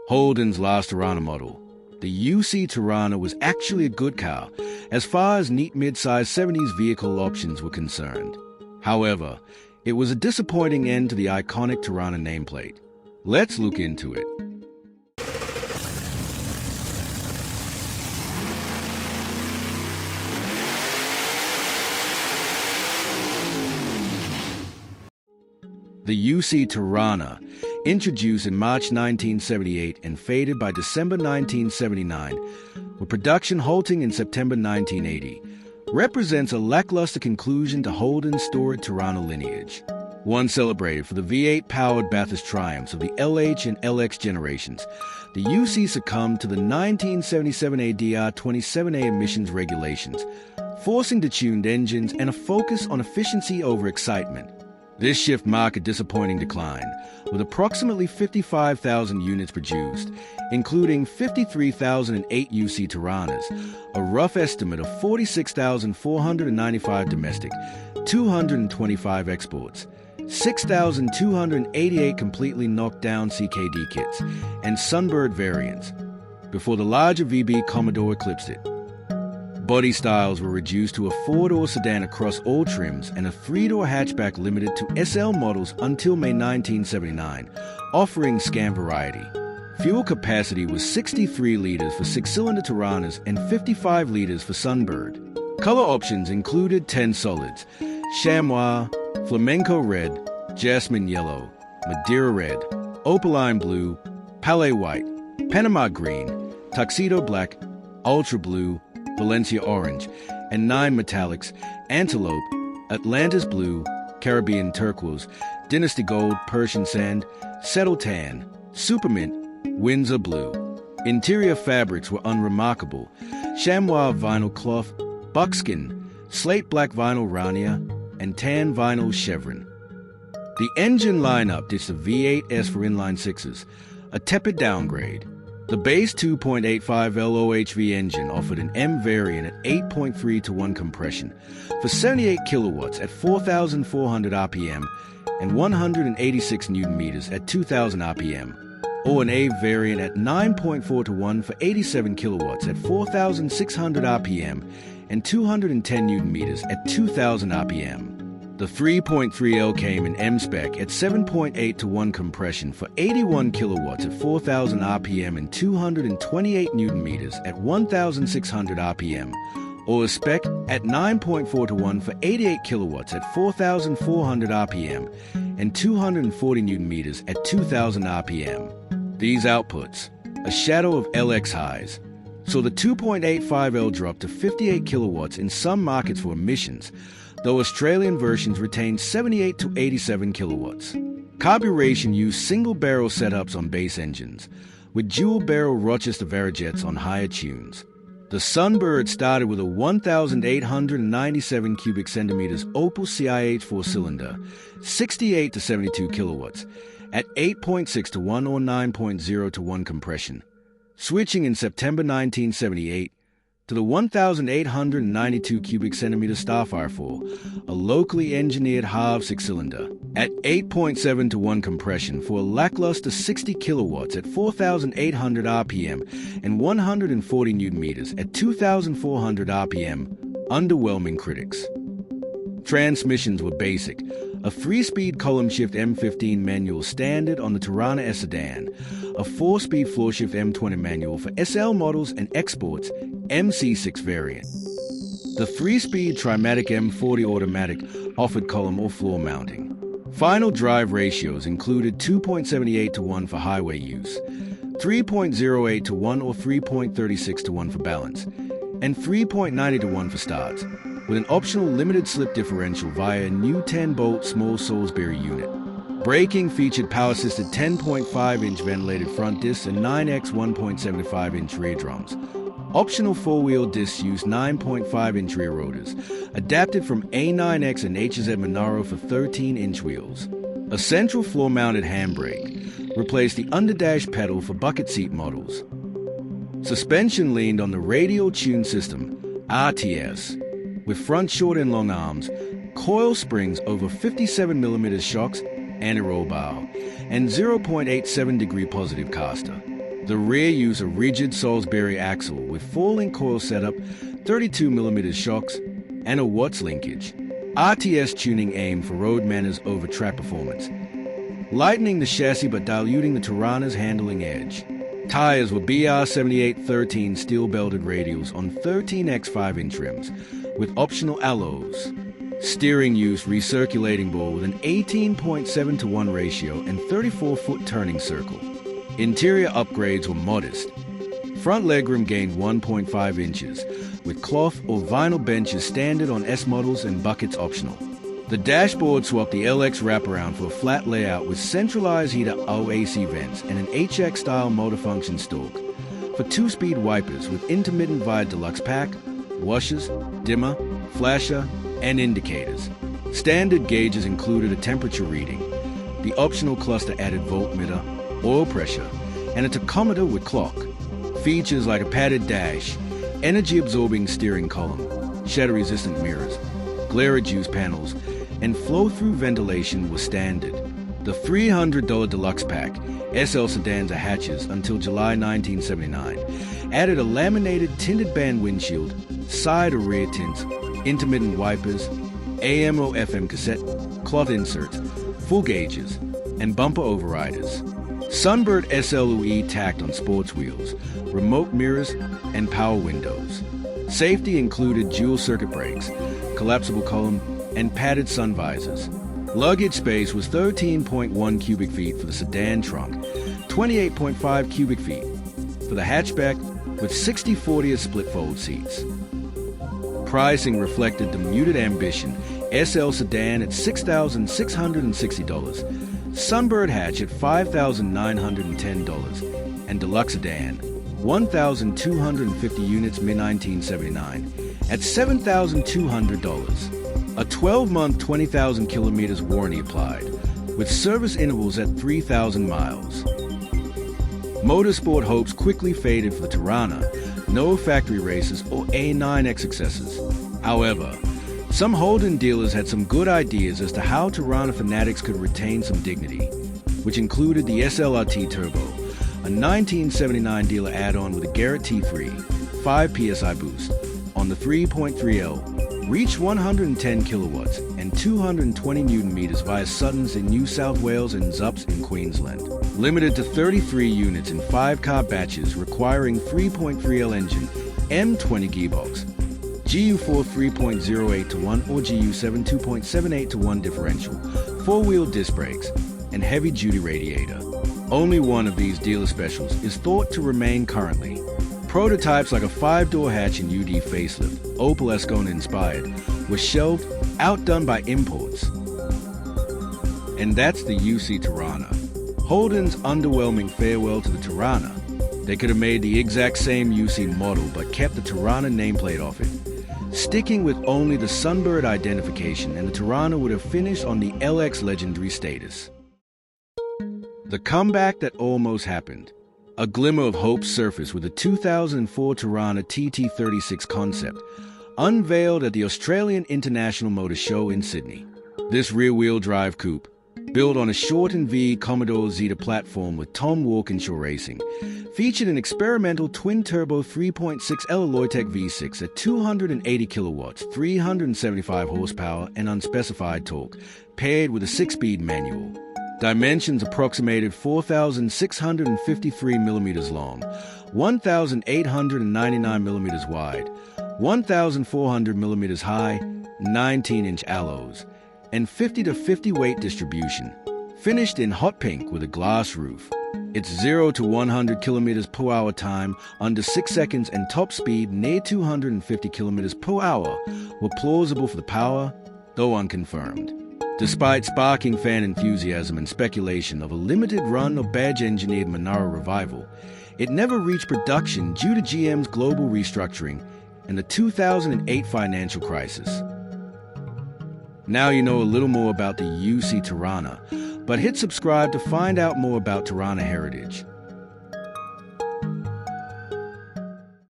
Holden's last Torana model, the UC Torana, was actually a good car as far as neat mid-size 70s vehicle options were concerned. However, it was a disappointing end to the iconic Torana nameplate. Let's look into it. The UC Torana, introduced in March 1978 and faded by December 1979, with production halting in September 1980, represents a lackluster conclusion to Holden's storied Torana lineage. Once celebrated for the V8-powered Bathurst triumphs of the LH and LX generations, the UC succumbed to the 1977 ADR 27A emissions regulations, forcing detuned engines and a focus on efficiency over excitement. This shift marked a disappointing decline, with approximately 55,000 units produced, including 53,008 UC Toranas, a rough estimate of 46,495 domestic, 225 exports, 6,288 completely knocked down CKD kits, and Sunbird variants, before the larger VB Commodore eclipsed it. Body styles were reduced to a 4-door sedan across all trims and a 3-door hatchback limited to SL models until May 1979, offering scant variety. Fuel capacity was 63 litres for 6-cylinder Toranas and 55 litres for Sunbird. Color options included 10 solids: chamois, flamenco red, jasmine yellow, Madeira red, opaline blue, palette white, Panama green, tuxedo black, ultra blue, Valencia orange, and 9 metallics: antelope, Atlantis blue, Caribbean turquoise, Dynasty gold, Persian sand, settle tan, supermint, Windsor blue. Interior fabrics were unremarkable: chamois vinyl cloth, buckskin, slate black vinyl Rania, and tan vinyl chevron. The engine lineup ditched the V8S for inline sixes, a tepid downgrade. The base 2.85 LOHV engine offered an M variant at 8.3-to-1 compression for 78 kilowatts at 4,400 RPM and 186 Nm at 2,000 RPM, or an A variant at 9.4-to-1 for 87 kilowatts at 4,600 RPM and 210 Nm at 2,000 RPM. The 3.3L came in M-Spec at 7.8-to-1 compression for 81 kilowatts at 4,000 RPM and 228 Nm at 1,600 RPM, or a spec at 9.4-to-1 for 88 kilowatts at 4,400 RPM and 240 Nm at 2,000 RPM. These outputs, a shadow of LX highs, saw the 2.85L drop to 58 kilowatts in some markets for emissions, though Australian versions retained 78 to 87 kilowatts. Carburation used single-barrel setups on base engines, with dual-barrel Rochester Varajets on higher tunes. The Sunbird started with a 1,897 cubic centimeters Opel CIH 4-cylinder, 68 to 72 kilowatts, at 8.6-to-1 or 9.0-to-1 compression, switching in September 1978 to the 1,892 cubic centimeter Starfire 4, a locally engineered half 6-cylinder, at 8.7-to-1 compression for a lackluster 60 kilowatts at 4,800 RPM and 140 Nm at 2,400 RPM, underwhelming critics. Transmissions were basic: a 3-speed column-shift M15 manual standard on the Torana S sedan, a 4-speed floor-shift M20 manual for SL models and exports MC6 variant. The 3-speed Trimatic M40 automatic offered column or floor mounting. Final drive ratios included 2.78-to-1 for highway use, 3.08-to-1 or 3.36-to-1 for balance, and 3.90-to-1 for starts, with an optional limited slip differential via a new 10-bolt small Salisbury unit. Braking featured power-assisted 10.5-inch ventilated front discs and 9x 1.75-inch rear drums. Optional 4-wheel discs used 9.5-inch rear rotors, adapted from A9X and HZ Monaro for 13-inch wheels. A central floor-mounted handbrake replaced the underdash pedal for bucket seat models. Suspension leaned on the radial tune system, RTS, with front short and long arms, coil springs over 57mm shocks, anti-roll bar, and 0.87 degree positive caster. The rear used a rigid Salisbury axle with 4-link coil setup, 32mm shocks, and a Watts linkage. RTS tuning aimed for road manners over track performance, lightening the chassis but diluting the Torana's handling edge. Tires were BR7813 steel-belted radials on 13x 5-inch rims with optional alloys. Steering used recirculating ball with an 18.7:1 ratio and 34-foot turning circle. Interior upgrades were modest. Front legroom gained 1.5 inches, with cloth or vinyl benches standard on S models and buckets optional. The dashboard swapped the LX wraparound for a flat layout with centralized heater OAC vents and an HX-style motor function stalk. For 2-speed wipers with intermittent via deluxe pack, washers, dimmer, flasher, and indicators. Standard gauges included a temperature reading. The optional cluster added voltmeter, oil pressure, and a tachometer with clock. Features like a padded dash, energy-absorbing steering column, shatter-resistant mirrors, glare-reduced panels, and flow-through ventilation were standard. The $300 deluxe pack, SL sedans or hatches until July 1979, added a laminated tinted band windshield, side or rear tints, intermittent wipers, AM or FM cassette, cloth inserts, full gauges, and bumper overriders. Sunbird SLUE tacked on sports wheels, remote mirrors, and power windows. Safety included dual circuit brakes, collapsible column, and padded sun visors. Luggage space was 13.1 cubic feet for the sedan trunk, 28.5 cubic feet for the hatchback with 60/40 split fold seats. Pricing reflected the muted ambition, SL sedan at $6,660, Sunbird hatch at $5,910, and deluxe sedan, 1,250 units mid-1979, at $7,200. A 12-month, 20,000 kilometers warranty applied, with service intervals at 3,000 miles. Motorsport hopes quickly faded for the Torana, no factory races or A9X successes. However, some Holden dealers had some good ideas as to how Torana fanatics could retain some dignity, which included the SLRT Turbo, a 1979 dealer add-on with a Garrett T3, 5 psi boost, on the 3.3L, reached 110 kilowatts and 220 newton meters via Suttons in New South Wales and Zups in Queensland. Limited to 33 units in 5-car batches requiring 3.3L engine, M20 gearbox, GU4 3.08 to 1 or GU7 2.78 to 1 differential, 4-wheel disc brakes, and heavy-duty radiator. Only one of these dealer specials is thought to remain currently. Prototypes like a 5-door hatch and UD facelift, Opel Ascona inspired, were shelved, outdone by imports. And that's the UC Torana. Holden's underwhelming farewell to the Torana. They could have made the exact same UC model but kept the Torana nameplate off it, sticking with only the Sunbird identification, and the Torana would have finished on the LX legendary status. The comeback that almost happened. A glimmer of hope surfaced with the 2004 Torana TT36 concept, unveiled at the Australian International Motor Show in Sydney. This rear-wheel drive coupe, built on a shortened V Commodore Zeta platform with Tom Walkinshaw Racing, featured an experimental twin-turbo 3.6L Alloytec V6 at 280 kilowatts, 375 horsepower, and unspecified torque, paired with a 6-speed manual. Dimensions approximated 4,653 millimeters long, 1,899 millimeters wide, 1,400 millimeters high, 19-inch alloys, and 50 to 50 weight distribution. Finished in hot pink with a glass roof. Its 0 to 100 kilometers per hour time under 6 seconds and top speed near 250 kilometers per hour were plausible for the power, though unconfirmed. Despite sparking fan enthusiasm and speculation of a limited run of badge-engineered Monaro revival, it never reached production due to GM's global restructuring and the 2008 financial crisis. Now you know a little more about the UC Torana, but hit subscribe to find out more about Torana heritage.